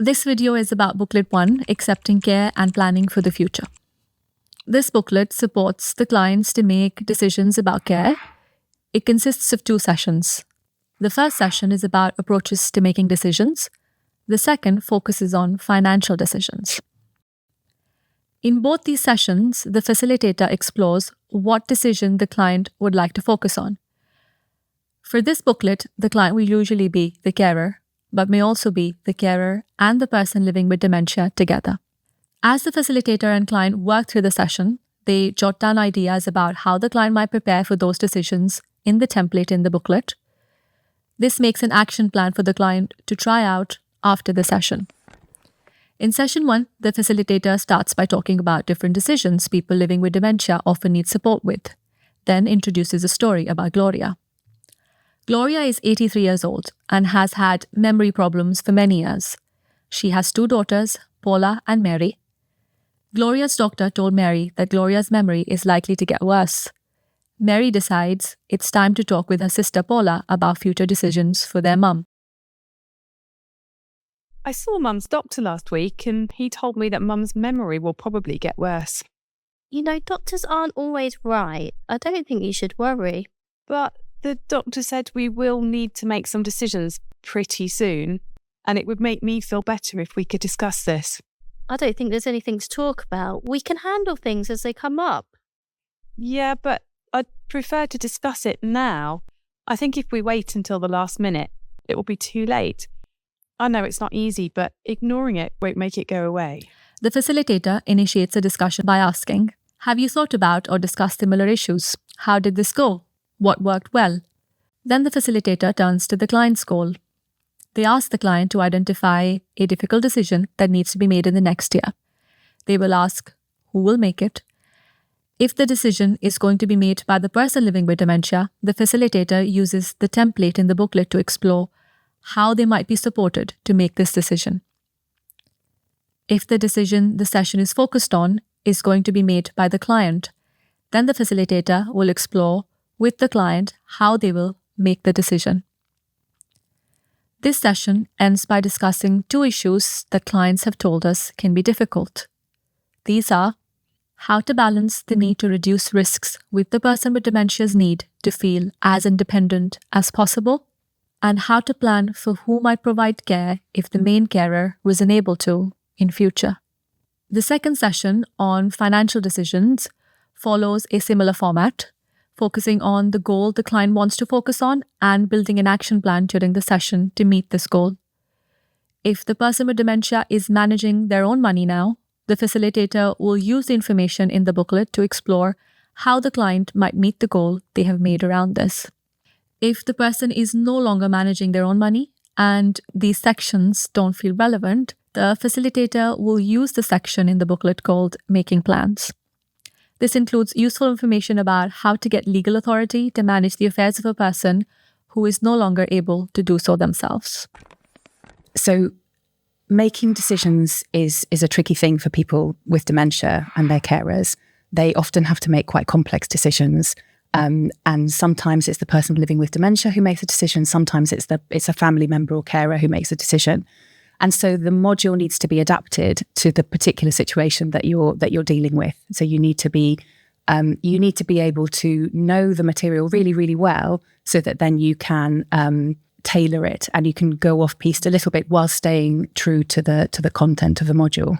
This video is about Booklet 1, Accepting Care and Planning for the Future. This booklet supports the clients to make decisions about care. It consists of 2 sessions. The first session is about approaches to making decisions. The second focuses on financial decisions. In both these sessions, the facilitator explores what decision the client would like to focus on. For this booklet, the client will usually be the carer, but may also be the carer and the person living with dementia together. As the facilitator and client work through the session, they jot down ideas about how the client might prepare for those decisions in the template in the booklet. This makes an action plan for the client to try out after the session. In session 1, the facilitator starts by talking about different decisions people living with dementia often need support with, then introduces a story about Gloria. Gloria is 83 years old and has had memory problems for many years. She has 2 daughters, Paula and Mary. Gloria's doctor told Mary that Gloria's memory is likely to get worse. Mary decides it's time to talk with her sister Paula about future decisions for their mum. I saw Mum's doctor last week and he told me that Mum's memory will probably get worse. You know, doctors aren't always right. I don't think you should worry. But the doctor said we will need to make some decisions pretty soon, and it would make me feel better if we could discuss this. I don't think there's anything to talk about. We can handle things as they come up. Yeah, but I'd prefer to discuss it now. I think if we wait until the last minute, it will be too late. I know it's not easy, but ignoring it won't make it go away. The facilitator initiates a discussion by asking, "Have you thought about or discussed similar issues? How did this go? What worked well?" Then the facilitator turns to the client's goal. They ask the client to identify a difficult decision that needs to be made in the next year. They will ask who will make it. If the decision is going to be made by the person living with dementia, the facilitator uses the template in the booklet to explore how they might be supported to make this decision. If the decision the session is focused on is going to be made by the client, then the facilitator will explore with the client how they will make the decision. This session ends by discussing 2 issues that clients have told us can be difficult. These are how to balance the need to reduce risks with the person with dementia's need to feel as independent as possible, and how to plan for who might provide care if the main carer was unable to in future. The second session on financial decisions follows a similar format, focusing on the goal the client wants to focus on and building an action plan during the session to meet this goal. If the person with dementia is managing their own money now, the facilitator will use the information in the booklet to explore how the client might meet the goal they have made around this. If the person is no longer managing their own money and these sections don't feel relevant, the facilitator will use the section in the booklet called Making Plans. This includes useful information about how to get legal authority to manage the affairs of a person who is no longer able to do so themselves. So making decisions is a tricky thing for people with dementia and their carers. They often have to make quite complex decisions. And sometimes it's the person living with dementia who makes a decision. Sometimes it's a family member or carer who makes a decision. And so the module needs to be adapted to the particular situation that you're dealing with. So you need to be able to know the material really, really well, so that then you can tailor it and you can go off piste a little bit while staying true to the content of the module.